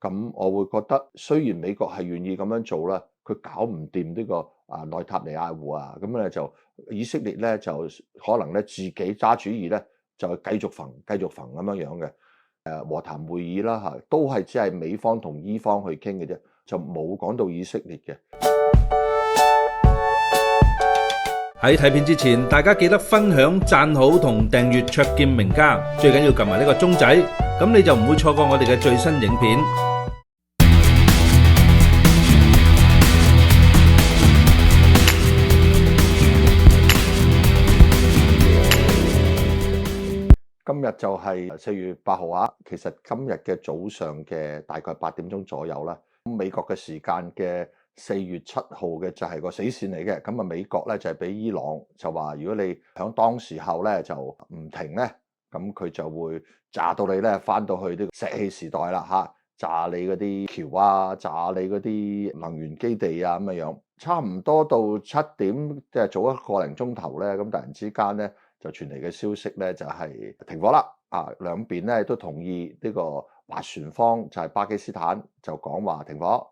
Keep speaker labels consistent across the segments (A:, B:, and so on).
A: 咁我會覺得雖然美國係願意咁樣做啦，佢搞唔掂呢個內塔尼亞胡啊，咁咧就以色列咧就可能咧自己揸主意咧，就繼續焚咁樣嘅。和談會議啦嚇，都係只係美方同伊方去傾嘅啫，就冇講到以色列嘅。
B: 喺睇片之前，大家記得分享、讚好同訂閱卓見名家，最緊要撳埋呢個鐘仔，咁你就唔會錯過我哋嘅最新影片。
A: 今日就係4月8號啊，其實今日嘅早上嘅大概8點鐘左右啦，美國嘅時間嘅4月7號嘅就係個死線嚟嘅。咁啊，美國咧就係俾伊朗就話，如果你響當時候咧就唔停咧，咁佢就會炸到你咧翻到去呢個石器時代啦嚇，炸你嗰啲橋啊，炸你嗰啲能源基地啊咁樣。差唔多到7點，即係早一個零鐘頭咧，咁突然之間咧就傳嚟嘅消息咧就係停火啦。兩邊咧都同意呢個斡旋方就係巴基斯坦就講話停火。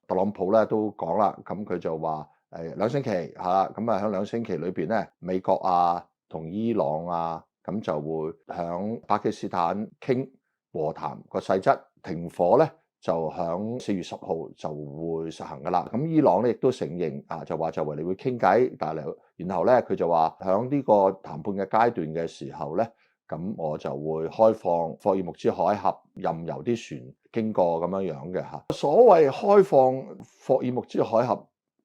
A: 特朗普咧都講啦，咁佢就話2星期係啦，咁啊喺2星期裏邊咧，美國啊同伊朗啊咁就會響巴基斯坦傾和談個細則，停火咧就響4月10號就會實行噶啦。咁伊朗咧亦都承認就話就為你會傾偈，但係然後咧佢就話響呢個談判嘅階段嘅時候咧，咁我就會開放霍爾木茲海峽，任由啲船經過咁樣嘅嚇。所謂開放霍爾木茲海峽，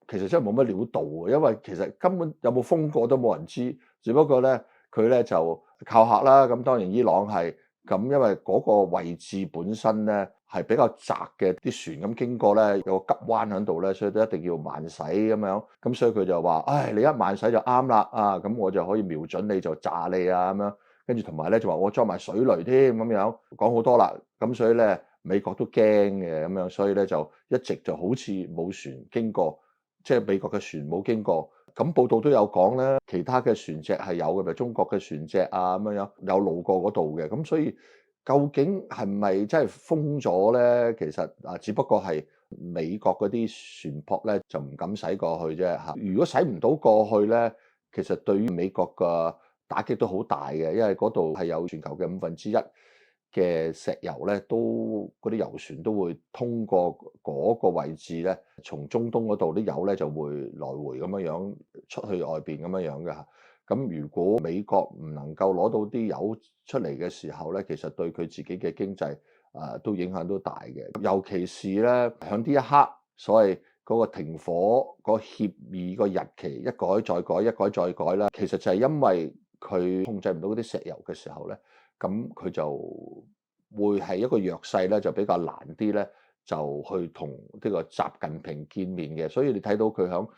A: 其實真係冇乜料到嘅，因為其實根本有冇封過都冇人知，只不過咧佢咧就靠客啦。咁當然伊朗係咁，因為嗰個位置本身咧係比較窄嘅，啲船咁經過咧有個急彎喺度咧，所以都一定要慢駛咁樣。咁所以佢就話：唉，你一慢駛就啱啦，咁我就可以瞄準你就炸你啊咁樣。跟住同埋咧就話我裝埋水雷添咁樣，講好多啦。咁所以咧美國都驚嘅咁樣，所以咧就一直就好似冇船經過，即係美國嘅船冇經過。咁報道都有講咧，其他嘅船隻係有嘅，譬如中國嘅船隻啊咁樣有路過嗰度嘅。咁所以究竟係咪真係封咗咧？其實只不過係美國嗰啲船舶咧就唔敢駛過去啫嚇。如果駛唔到過去咧，其實對於美國嘅打擊都好大嘅，因為嗰度係有全球嘅1/5嘅石油咧，都嗰啲油船都會通過嗰個位置咧，從中東嗰度啲油咧就會來回咁樣出去外邊咁樣嘅嚇。咁如果美國唔能夠攞到啲油出嚟嘅時候咧，其實對佢自己嘅經濟都影響都大嘅。尤其是咧響呢一刻，所謂嗰個停火個協議個日期一改再改，一改再改啦，其實就係因為佢控制唔到嗰啲石油嘅時候咧，咁佢就會係一個弱勢咧，就比較難啲咧，就去同呢個習近平見面嘅。所以你睇到佢響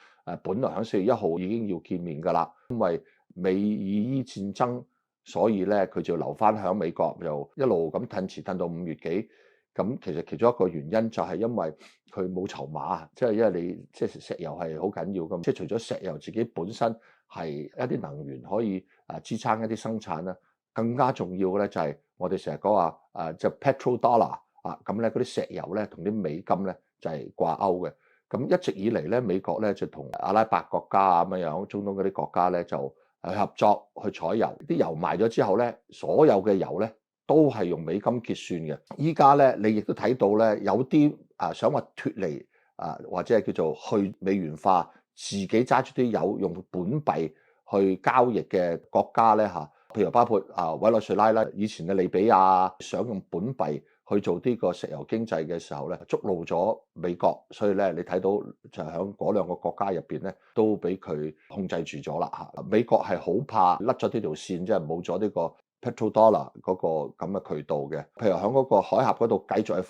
A: 本來響4月1號已經要見面噶啦，因為美以伊戰爭，所以咧佢就留翻響美國，就一路咁褪遲褪到5月幾。咁其實其中一個原因就係因為佢冇籌碼，即係因為你即係石油係好緊要㗎，即係除咗石油自己本身係一啲能源可以支撐一啲生產啦，更加重要嘅咧就係我哋成日講話就 petrodollar 咁咧嗰啲石油咧同啲美金咧就係掛鈎嘅。咁一直以嚟咧美國咧就同阿拉伯國家咁樣中東嗰啲國家咧就去合作去採油，啲油賣咗之後咧，所有嘅油咧都係用美金結算嘅。依家咧，你亦都睇到咧，有啲想話脫離或者係叫做去美元化，自己揸住啲油用本幣去交易嘅國家咧嚇，譬如包括委內瑞拉啦，以前嘅利比亞想用本幣去做呢個石油經濟嘅時候咧，觸怒咗美國，所以咧你睇到就喺嗰兩個國家入邊咧，都俾佢控制住咗啦嚇。美國係好怕甩咗呢條線，即係冇咗呢個petrodollar 嗰個咁嘅渠道嘅，譬如喺嗰個海峽嗰度繼續係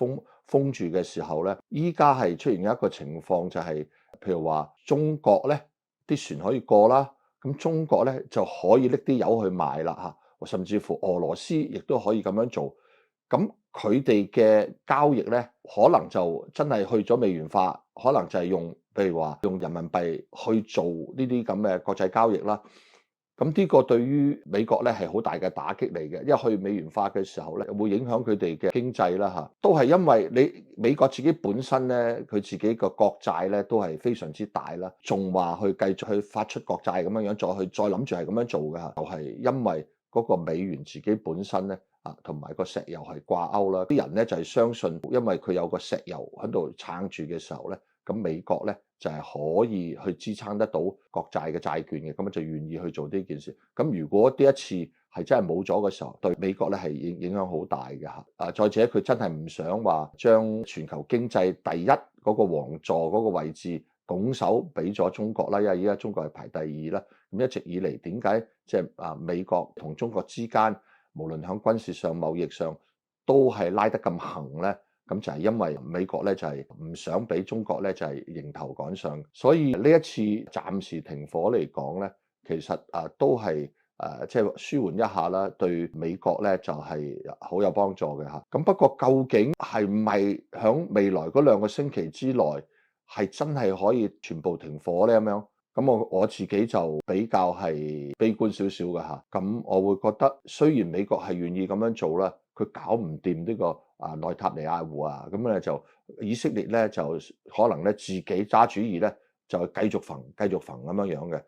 A: 封住嘅時候咧，依家係出現一個情況就係，譬如話中國咧啲船可以過啦，咁中國咧就可以拎啲油去賣啦嚇，甚至乎俄羅斯亦都可以咁樣做，咁佢哋嘅交易咧可能就真係去咗美元化，可能就係用譬如話用人民幣去做呢啲咁嘅國際交易啦。咁呢個對於美國咧係好大嘅打擊嚟嘅，因為去美元化嘅時候咧，會影響佢哋嘅經濟啦嚇。都係因為你美國自己本身咧，佢自己個國債咧都係非常之大啦，仲話去繼續去發出國債咁樣樣，再諗住係咁樣做嘅嚇，就係因為嗰個美元自己本身咧同埋個石油係掛鈎啦。啲人咧就係相信，因為佢有個石油喺度撐住嘅時候咧，咁美國咧就係可以去支撐得到國債嘅債券嘅，咁就願意去做呢件事。咁如果呢一次係真係冇咗嘅時候，對美國咧係影響好大嘅嚇。再者佢真係唔想話將全球經濟第一嗰個王座嗰個位置拱手俾咗中國啦，因為依家中國係排第二啦。咁一直以嚟點解即係美國同中國之間無論喺軍事上、貿易上都係拉得咁行咧？咁就係因為美國咧就係唔想俾中國咧就係迎頭趕上，所以呢一次暫時停火嚟講咧，其實都係即係舒緩一下啦，對美國咧就係好有幫助嘅嚇。咁不過究竟係唔係響未來嗰2個星期之內係真係可以全部停火咧咁樣？咁我自己就比較係悲觀少少嘅嚇。咁我會覺得雖然美國係願意咁樣做啦，佢搞唔掂呢個內塔尼亞胡啊，咁咧就以色列咧就可能咧自己揸主意咧就繼續焚咁樣樣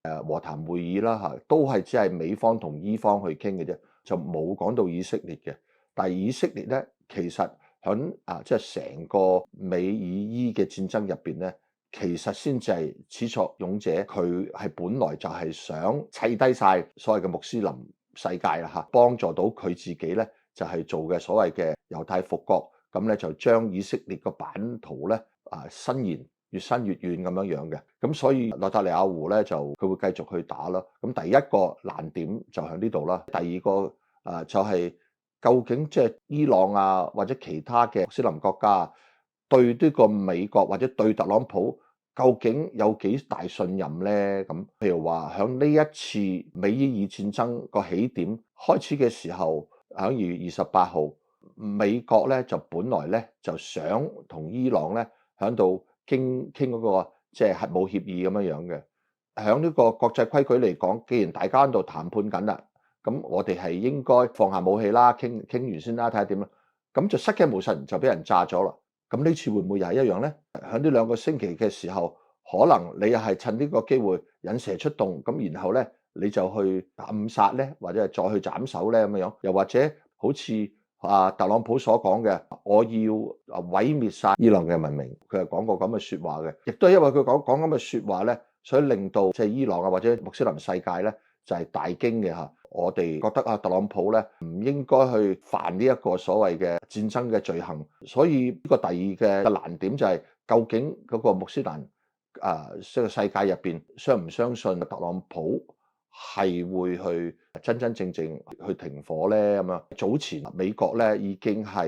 A: 嘅和談會議啦嚇，都係只係美方同伊方去傾嘅啫，就冇講到以色列嘅。但係以色列咧其實響即係成個美以伊嘅戰爭入邊咧，其實先至係始作俑者，佢係本來就係想砌低晒所謂嘅穆斯林世界啦嚇，幫助到佢自己咧就係做嘅所謂嘅猶太復國，咁咧就將以色列個版圖咧伸延越伸越遠咁樣樣嘅，咁所以內塔尼亞胡咧就佢會繼續去打啦。咁第一個難點就喺呢度啦，第二個就係究竟即係伊朗啊或者其他嘅穆斯林國家對呢個美國或者對特朗普究竟有幾大信任咧？咁譬如話響呢一次美伊爾戰爭個起點開始嘅時候，喺2月28號，美國咧就本來咧就想同伊朗咧喺度傾嗰個即係核武協議咁樣樣嘅。響呢個國際規矩嚟講，既然大家喺度談判緊啦，咁我哋係應該放下武器啦，傾完先啦，睇下點啦。咁就失驚無神就俾人炸咗啦。咁呢次會唔會又係一樣咧？喺呢2個星期嘅時候，可能你又係趁呢個機會引蛇出洞，咁然後咧你就去暗殺咧，或者係再去斬首咧咁樣，又或者好似特朗普所講嘅，我要毀滅晒伊朗嘅文明，佢係講過咁嘅説話嘅，亦都係因為佢講咁嘅説話咧，所以令到即係伊朗或者穆斯林世界咧就係大驚嘅嚇。我哋覺得特朗普咧唔應該去犯呢一個所謂嘅戰爭嘅罪行，所以呢個第二嘅難點就係究竟嗰個穆斯林即係世界入邊相唔相信特朗普係會去真正去停火咧咁樣？早前美國咧已經係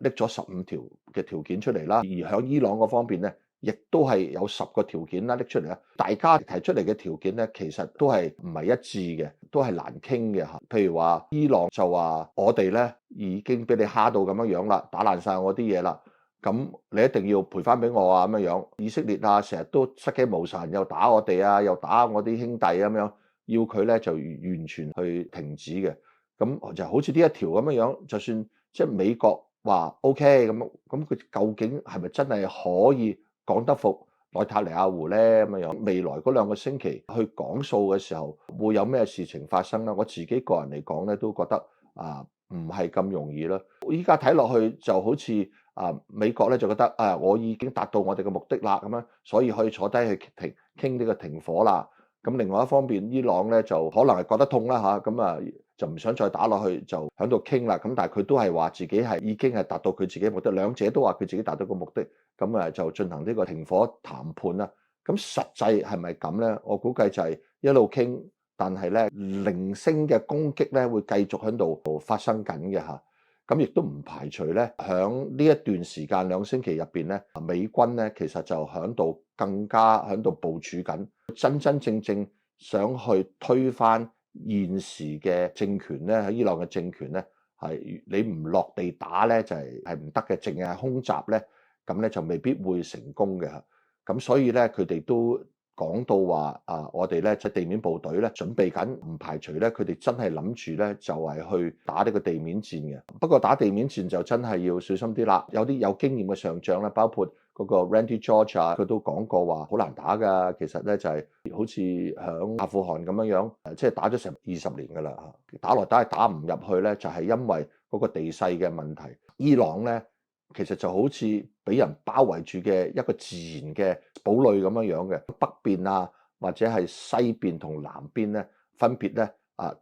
A: 拎咗15條嘅條件出嚟啦，而喺伊朗嗰方面咧，亦都係有10個條件啦拎出嚟啦。大家提出嚟嘅條件咧，其實都係唔係一致嘅，都係難傾嘅嚇。譬如話伊朗就話我哋咧已經俾你蝦到咁樣樣啦，打爛晒我啲嘢啦，咁你一定要賠翻俾我啊咁樣樣。以色列成日都失驚無神，又打我哋啊，又打我啲兄弟咁樣，要佢咧就完全去停止嘅。咁就好似呢一條咁樣樣，就算即係美國話 OK 咁佢究竟係咪真係可以講得服內塔尼亞胡咧咁樣？未來嗰2個星期去講數嘅時候，會有咩事情發生咧？我自己個人嚟講咧，都覺得唔係咁容易啦。依家睇落去就好似美國咧就覺得我已經達到我哋嘅目的啦咁樣，所以可以坐低去傾呢個停火啦。咁另外一方面，伊朗咧就可能係覺得痛啦嚇，咁就唔想再打落去，就喺度傾啦。咁但係佢都係話自己係已經係達到佢自己目的，兩者都話佢自己達到個目的，咁就進行呢個停火談判啦。咁實際係咪咁咧？我估計就係一路傾，但係咧零星嘅攻擊咧會繼續喺度發生緊嘅嚇。咁亦都唔排除咧，響呢一段時間2星期入邊咧，美軍咧其實就響度更加響度部署緊，真正想去推翻現時嘅政權咧，喺伊朗嘅政權咧，係你唔落地打咧就係唔得嘅，淨係空襲咧，咁咧就未必會成功嘅嚇。咁所以咧佢哋都講到話我哋咧即係地面部隊咧準備緊，唔排除咧佢哋真係諗住咧就係去打呢個地面戰嘅。不過打地面戰就真係要小心啲啦。有啲有經驗嘅上將咧，包括嗰個 Randy George 佢都講過話好難打㗎。其實咧就係好似響阿富汗咁樣，即係打咗成20年㗎啦。打來打去打唔入去咧，就係因為嗰個地勢嘅問題。伊朗咧其實就好似俾人包圍住嘅一個自然嘅堡壘咁樣嘅，北邊啊或者係西邊同南邊咧分別咧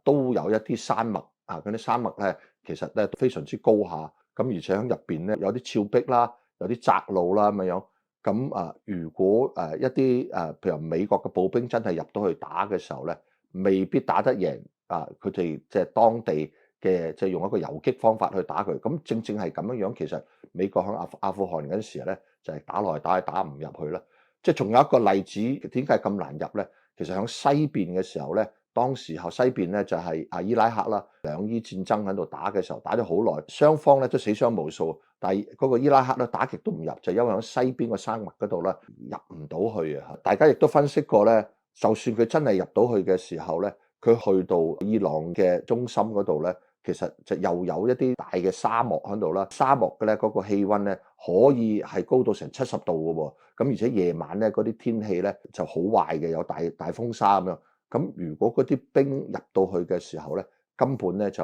A: 都有一啲山脈嗰啲山脈咧其實咧非常之高下，咁而且喺入邊咧有啲峭壁啦，有啲窄路啦咁樣。咁如果一啲譬如美國嘅步兵真係入到去打嘅時候咧，未必打得贏佢哋即係當地嘅即係用一個游擊方法去打佢。咁正正係咁樣，其實美國喺阿富汗嗰陣時咧就係打來打去打唔入去啦。即係仲有一個例子，點解咁難入咧？其實喺西邊嘅時候咧，當時候西邊咧就係伊拉克啦，兩伊戰爭喺度打嘅時候，打咗好耐，雙方咧都死傷無數，但係嗰個伊拉克咧打極都唔入，就因為喺西邊個山脈嗰度咧入唔到去啊！大家亦都分析過咧，就算佢真係入到去嘅時候咧，佢去到伊朗嘅中心嗰度咧，其實就又有一啲大嘅沙漠喺度啦。沙漠嘅咧嗰個氣溫咧可以係高到成70度嘅喎，咁而且夜晚咧嗰啲天氣咧就好壞嘅，有大風沙咁樣。咁如果嗰啲兵入到去嘅時候咧，根本咧就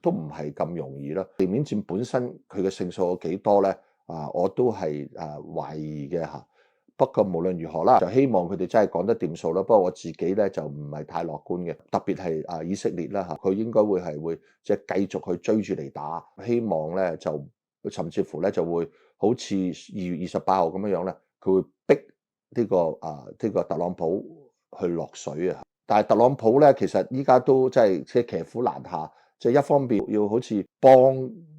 A: 都唔係咁容易啦。地面戰本身佢嘅勝數有幾多咧？我都係懷疑嘅嚇。不過無論如何啦，就希望佢哋真係講得掂數啦。不過我自己咧就唔係太樂觀嘅，特別係以色列啦嚇，佢應該會即係繼續去追住嚟打，希望咧就甚至乎咧就會好似2月28號咁樣咧，佢會逼呢個特朗普去落水啊！但係特朗普咧，其實依家都即係騎虎難下，即係一方面要好似幫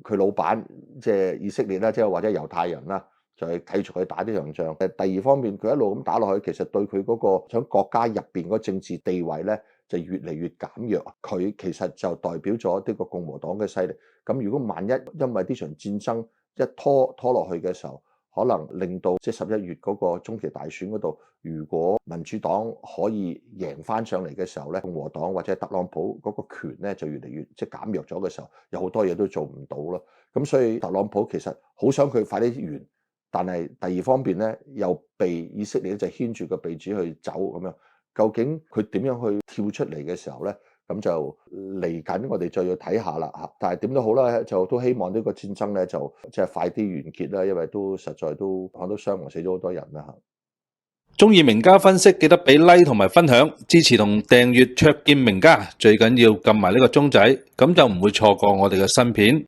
A: 佢老闆，即係以色列啦，即係或者猶太人啦，就係繼續去打呢場仗。第二方面，佢一路咁打落去，其實對佢嗰個喺國家入邊嗰政治地位咧，就越嚟越減弱。佢其實就代表咗呢個共和黨嘅勢力。咁如果萬一因為呢場戰爭一拖落去嘅時候，可能令到即係11月嗰個中期大選嗰度，如果民主黨可以贏翻上嚟嘅時候咧，共和黨或者特朗普嗰個權咧就越嚟越即係減弱咗嘅時候，有好多嘢都做唔到咯。咁所以特朗普其實好想佢快啲完，但係第二方面咧又被以色列就牽住個鼻子去走咁樣。究竟佢點樣去跳出嚟嘅時候咧？咁就嚟緊，我哋再要睇下啦嚇。但係點都好啦，就都希望呢個戰爭咧就即係快啲完結啦，因為都實在都看到傷亡死咗好多人啦嚇。
B: 中意名家分析，記得俾 like 同埋分享，支持同訂閱卓見名家，最緊要撳埋呢個鐘仔，咁就唔會錯過我哋嘅新片。